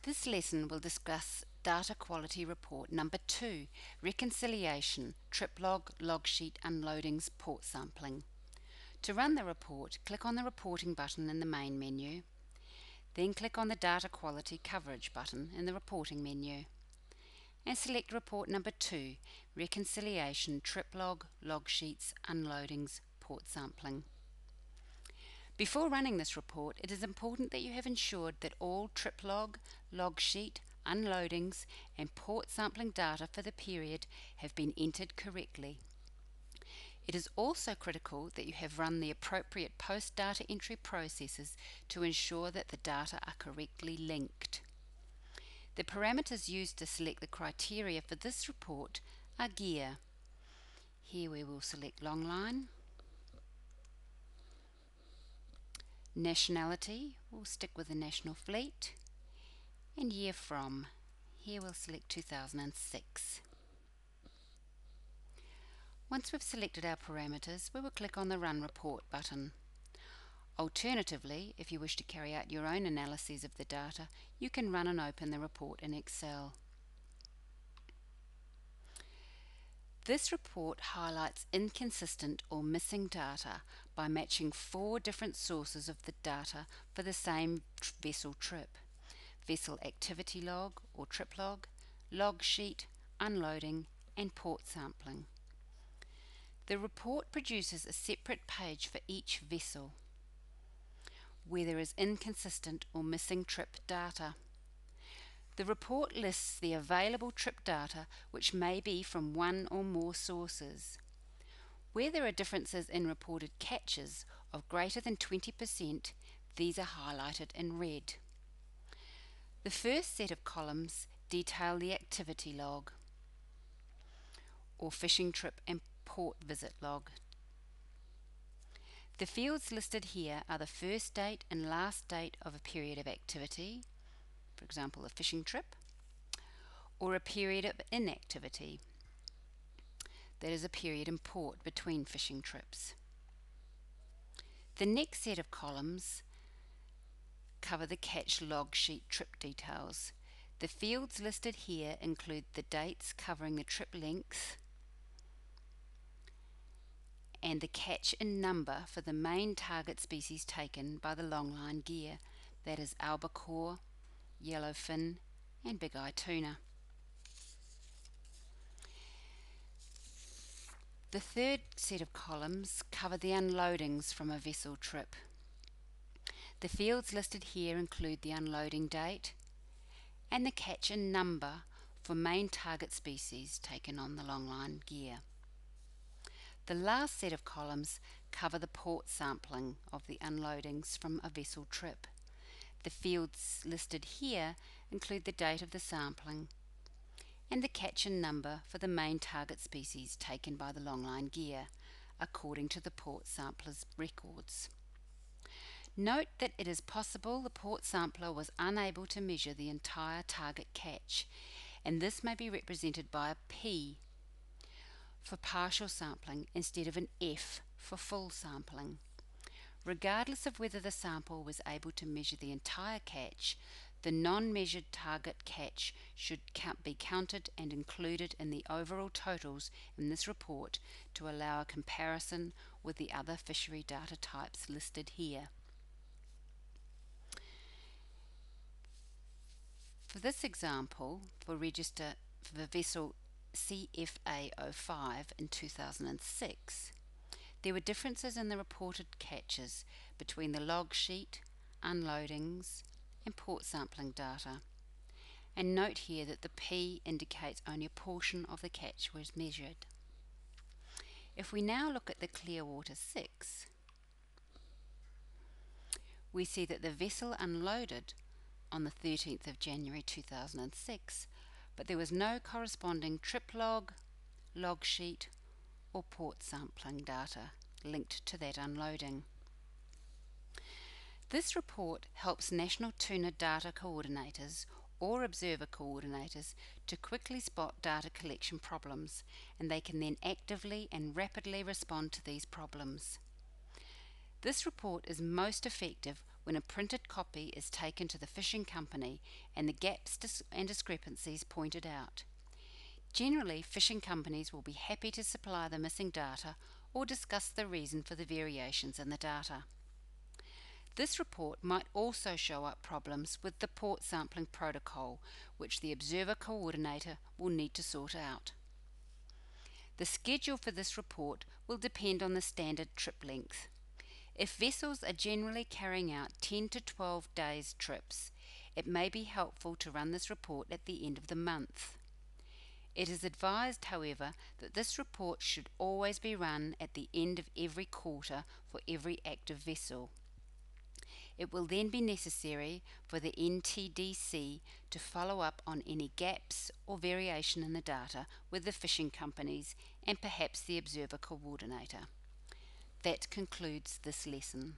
This lesson will discuss Data Quality Report number 2, Reconciliation, Triplog, Logsheet, Unloadings, Port Sampling. To run the report, click on the Reporting button in the main menu. Then click on the Data Quality Coverage button in the Reporting menu. And select Report number 2, Reconciliation, Triplog, Logsheets, Unloadings, Port Sampling. Before running this report, it is important that you have ensured that all triplog, logsheet, unloadings and port sampling data for the period have been entered correctly. It is also critical that you have run the appropriate post-data entry processes to ensure that the data are correctly linked. The parameters used to select the criteria for this report are gear. Here we will select longline. Nationality, we'll stick with the national fleet, and year from, here we'll select 2006. Once we've selected our parameters, we will click on the Run Report button. Alternatively, if you wish to carry out your own analyses of the data, you can run and open the report in Excel. This report highlights inconsistent or missing data by matching 4 different sources of the data for the same vessel trip: vessel activity log or triplog, log sheet, unloading and port sampling. The report produces a separate page for each vessel where there is inconsistent or missing trip data. The report lists the available trip data, which may be from one or more sources. Where there are differences in reported catches of greater than 20%, these are highlighted in red. The first set of columns detail the activity log, or fishing trip and port visit log. The fields listed here are the first date and last date of a period of activity, for example a fishing trip, or a period of inactivity, that is a period in port between fishing trips. The next set of columns cover the catch log sheet trip details. The fields listed here include the dates covering the trip length and the catch in number for the main target species taken by the longline gear, that is albacore, yellowfin and big eye tuna. The third set of columns cover the unloadings from a vessel trip. The fields listed here include the unloading date and the catch in number for main target species taken on the longline gear. The last set of columns cover the port sampling of the unloadings from a vessel trip. The fields listed here include the date of the sampling and the catch and number for the main target species taken by the longline gear, according to the port sampler's records. Note that it is possible the port sampler was unable to measure the entire target catch, and this may be represented by a P for partial sampling instead of an F for full sampling. Regardless of whether the sample was able to measure the entire catch, the non-measured target catch should be counted and included in the overall totals in this report to allow a comparison with the other fishery data types listed here. For this example, for register for the vessel CFA05 in 2006, there were differences in the reported catches between the log sheet, unloadings and port sampling data. And note here that the P indicates only a portion of the catch was measured. If we now look at the Clearwater 6, we see that the vessel unloaded on the 13th of January 2006, but there was no corresponding trip log, log sheet or port sampling data linked to that unloading. This report helps national tuna data coordinators or observer coordinators to quickly spot data collection problems, and they can then actively and rapidly respond to these problems. This report is most effective when a printed copy is taken to the fishing company and the gaps and discrepancies pointed out. Generally, fishing companies will be happy to supply the missing data or discuss the reason for the variations in the data. This report might also show up problems with the port sampling protocol, which the observer coordinator will need to sort out. The schedule for this report will depend on the standard trip length. If vessels are generally carrying out 10 to 12 days trips, it may be helpful to run this report at the end of the month. It is advised, however, that this report should always be run at the end of every quarter for every active vessel. It will then be necessary for the NTDC to follow up on any gaps or variation in the data with the fishing companies and perhaps the observer coordinator. That concludes this lesson.